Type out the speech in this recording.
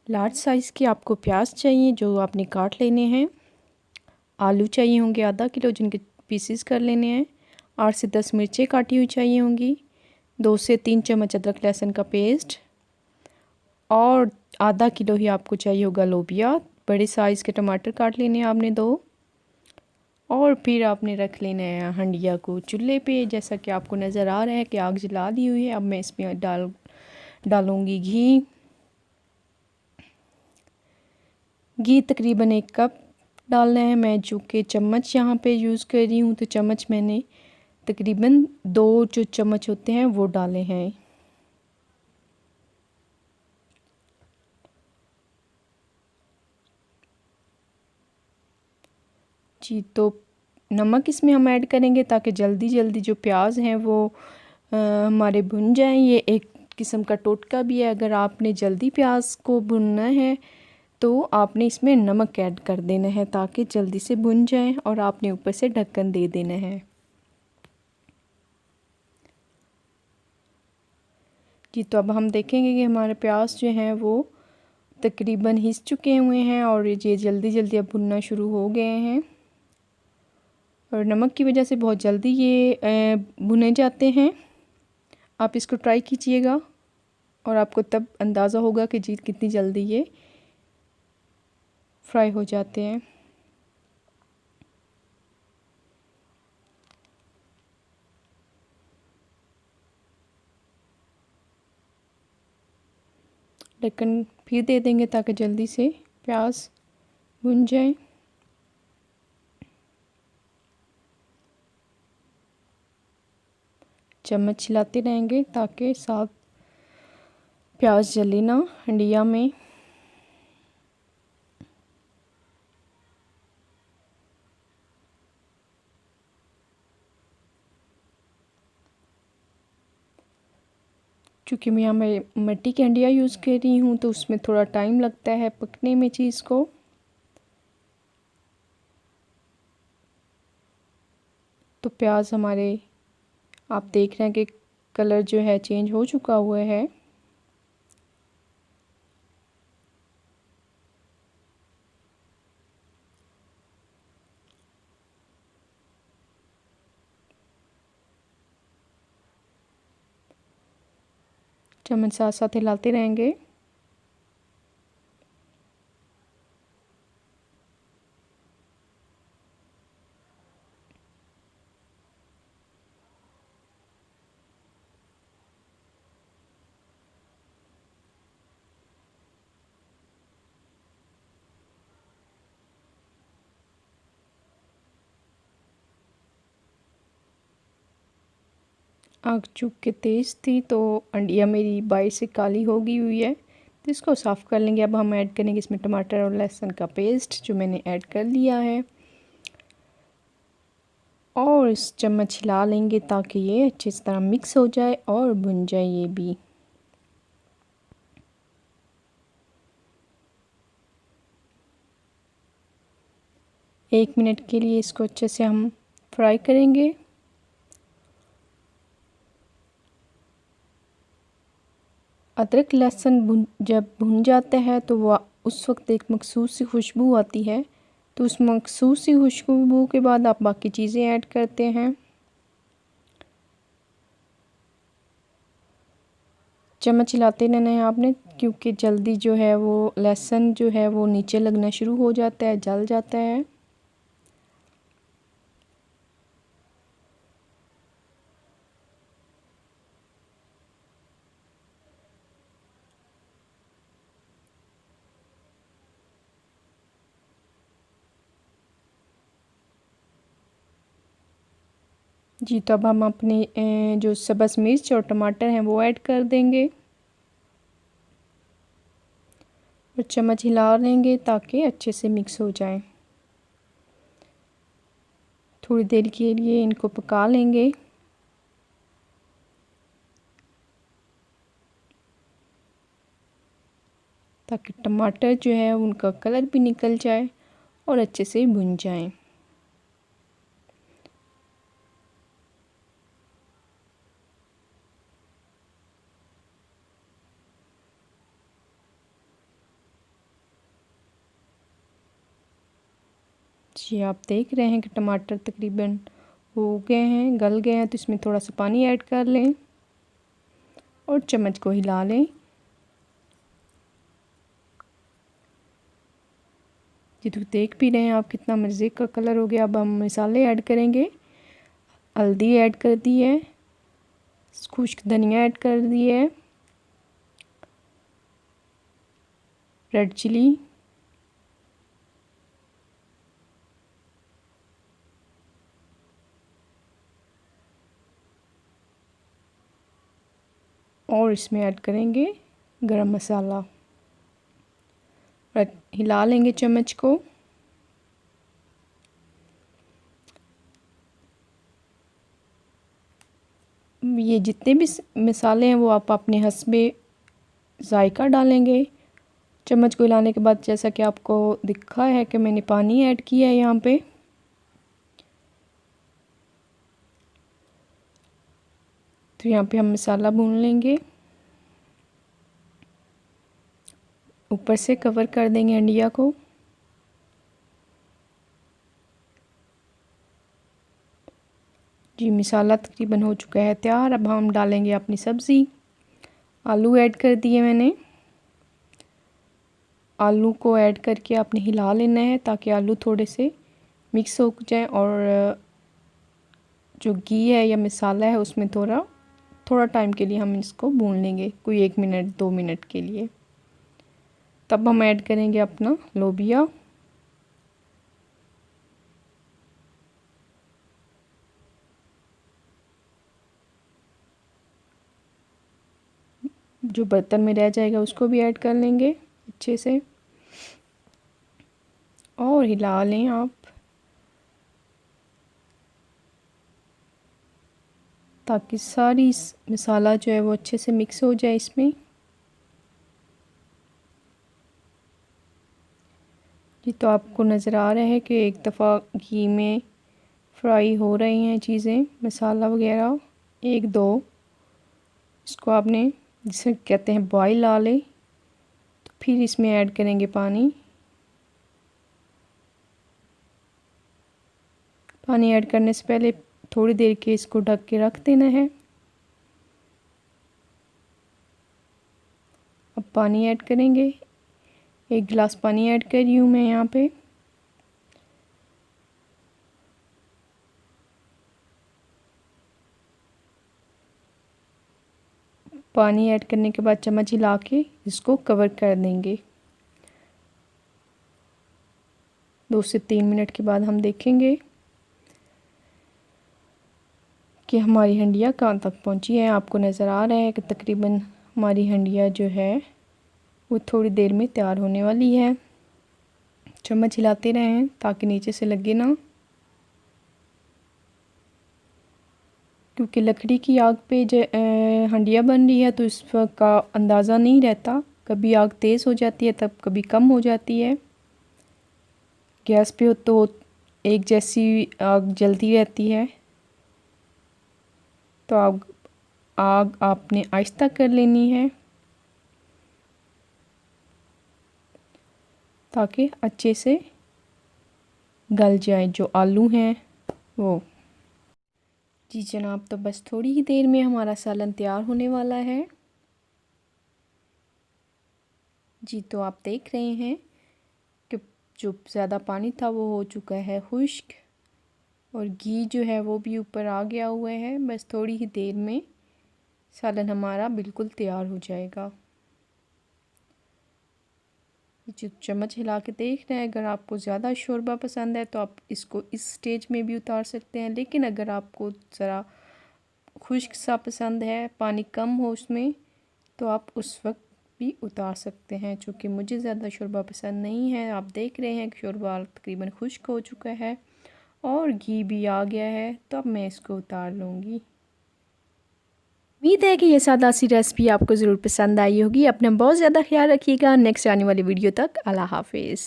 Large size के आपको प्याज चाहिए जो आपने काट लेने हैं। आलू चाहिए होंगे आधा किलो जिनके पीसेस कर लेने हैं। 8 से 10 मिर्चें काटी हुई चाहिए होंगी। 2 से 3 चम्मच अदरक लहसुन का पेस्ट और आधा किलो ही आपको चाहिए होगा लोबिया। बड़े साइज़ के टमाटर काट लेने हैं आपने 2। और फिर आपने रख लेना है हंडिया को चूल्हे पे। जैसा कि आपको नज़र आ रहा है कि आग जला दी हुई है। अब मैं इसमें डालूँगी घी तकरीबन 1 कप डालना है। मैं जो कि चम्मच यहाँ पे यूज़ कर रही हूँ तो चम्मच मैंने तकरीबन 2 जो चम्मच होते हैं वो डाले हैं। जी तो नमक इसमें हम ऐड करेंगे ताकि जल्दी जल्दी जो प्याज हैं वो हमारे भुन जाएं। ये एक किस्म का टोटका भी है। अगर आपने जल्दी प्याज को भुनना है तो आपने इसमें नमक ऐड कर देना है ताकि जल्दी से भुन जाएं और आपने ऊपर से ढक्कन दे देना है। जी तो अब हम देखेंगे कि हमारे प्याज जो हैं वो तकरीबन हिस चुके हुए हैं और ये जल्दी जल्दी अब भुनना शुरू हो गए हैं। और नमक की वजह से बहुत जल्दी ये भुने जाते हैं। आप इसको ट्राई कीजिएगा और आपको तब अंदाज़ा होगा कि जी कितनी जल्दी ये फ्राई हो जाते हैं। ढक्कन फिर दे देंगे ताकि जल्दी से प्याज भुन जाए। चम्मच हिलाते रहेंगे ताकि साथ प्याज जले ना हंडिया में। चूँकि मैं यहाँ मिट्टी की हंडिया यूज़ कर रही हूँ तो उसमें थोड़ा टाइम लगता है पकने में चीज़ को। तो प्याज हमारे आप देख रहे हैं कि कलर जो है चेंज हो चुका हुआ है। चम्मच साथ साथ हिलाते रहेंगे। आग चूँकि तेज़ थी तो अंडिया मेरी बाहर से काली हो गई हुई है तो इसको साफ़ कर लेंगे। अब हम ऐड करेंगे इसमें टमाटर और लहसुन का पेस्ट जो मैंने ऐड कर लिया है और इस चम्मच हिला लेंगे ताकि ये अच्छी तरह मिक्स हो जाए और भुन जाए ये भी। एक मिनट के लिए इसको अच्छे से हम फ्राई करेंगे। अदरक लहसुन जब भुन जाता है तो वह उस वक्त एक मखसूस सी खुशबू आती है। तो उस मखसूस सी खुशबू के बाद आप बाकी चीज़ें ऐड करते हैं। चम्मच हिलाते रहना है आपने क्योंकि जल्दी जो है वो लहसुन जो है वो नीचे लगना शुरू हो जाता है, जल जाता है। जी तो अब हम अपनी जो सब्ज़ मिर्च और टमाटर हैं वो ऐड कर देंगे और चम्मच हिला लेंगे ताकि अच्छे से मिक्स हो जाए। थोड़ी देर के लिए इनको पका लेंगे। ताकि टमाटर जो है उनका कलर भी निकल जाए और अच्छे से भुन जाएं। जी आप देख रहे हैं कि टमाटर तकरीबन हो गए हैं, गल गए हैं, तो इसमें थोड़ा सा पानी ऐड कर लें और चम्मच को हिला लें। जी तो देख भी रहे हैं आप कितना मज़े का कलर हो गया। अब हम मसाले ऐड करेंगे। हल्दी ऐड कर दी है, खुश्क धनिया ऐड कर दी है, रेड चिली, और इसमें ऐड करेंगे गरम मसाला और हिला लेंगे चम्मच को। ये जितने भी मसाले हैं वो आप अपने हस्बे जायका डालेंगे। चम्मच को हिलाने के बाद जैसा कि आपको दिखा है कि मैंने पानी ऐड किया है यहाँ पे। तो यहाँ पे हम मसाला भून लेंगे, ऊपर से कवर कर देंगे अंडिया को। जी मसाला तकरीबन हो चुका है तैयार। अब हम डालेंगे अपनी सब्ज़ी। आलू ऐड कर दिए मैंने। आलू को ऐड करके आपने हिला लेना है ताकि आलू थोड़े से मिक्स हो जाए और जो घी है या मसाला है उसमें थोड़ा टाइम के लिए हम इसको भून लेंगे, कोई 1 मिनट 2 मिनट के लिए। तब हम ऐड करेंगे अपना लोबिया। जो बर्तन में रह जाएगा उसको भी ऐड कर लेंगे अच्छे से और हिला लें आप ताकि सारी मसाला जो है वो अच्छे से मिक्स हो जाए इसमें। जी तो आपको नज़र आ रहा है कि एक दफ़ा घी में फ्राई हो रही हैं चीज़ें, मसाला वगैरह। 1-2 इसको आपने जिसे कहते हैं बॉईल ला ले, तो फिर इसमें ऐड करेंगे पानी। पानी ऐड करने से पहले थोड़ी देर के इसको ढक के रख देना है। अब पानी ऐड करेंगे। 1 गिलास पानी ऐड कर रही हूँ मैं यहाँ पे। पानी ऐड करने के बाद चम्मच हिला के इसको कवर कर देंगे। 2 से 3 मिनट के बाद हम देखेंगे कि हमारी हंडिया कहाँ तक पहुँची है। आपको नज़र आ रहा है कि तकरीबन हमारी हंडिया जो है वो थोड़ी देर में तैयार होने वाली है। चम्मच हिलाते रहें ताकि नीचे से लगे ना, क्योंकि लकड़ी की आग पे हंडिया बन रही है तो इस वक्त का अंदाज़ा नहीं रहता, कभी आग तेज़ हो जाती है तब कभी कम हो जाती है। गैस पे हो तो एक जैसी आग जलती रहती है, तो आग आपने आहिस्ता कर लेनी है ताकि अच्छे से गल जाए जो आलू हैं वो। जी जनाब, तो बस थोड़ी ही देर में हमारा सालन तैयार होने वाला है। जी तो आप देख रहे हैं कि जो ज़्यादा पानी था वो हो चुका है खुश्क और घी जो है वो भी ऊपर आ गया हुआ है। बस थोड़ी ही देर में सालन हमारा बिल्कुल तैयार हो जाएगा। जो चम्मच हिला के देख रहे हैं, अगर आपको ज़्यादा शोरबा पसंद है तो आप इसको इस स्टेज में भी उतार सकते हैं, लेकिन अगर आपको ज़रा खुश्क सा पसंद है, पानी कम हो उसमें, तो आप उस वक्त भी उतार सकते हैं। चूँकि मुझे ज़्यादा शोरबा पसंद नहीं है। आप देख रहे हैं कि शोरबा तकरीबन खुश्क हो चुका है और घी भी आ गया है, तो अब मैं इसको उतार लूँगी। उम्मीद है कि ये सादा सी रेसिपी आपको ज़रूर पसंद आई होगी। अपना बहुत ज़्यादा ख्याल रखिएगा। नेक्स्ट आने वाली वीडियो तक अल्लाह हाफिज़।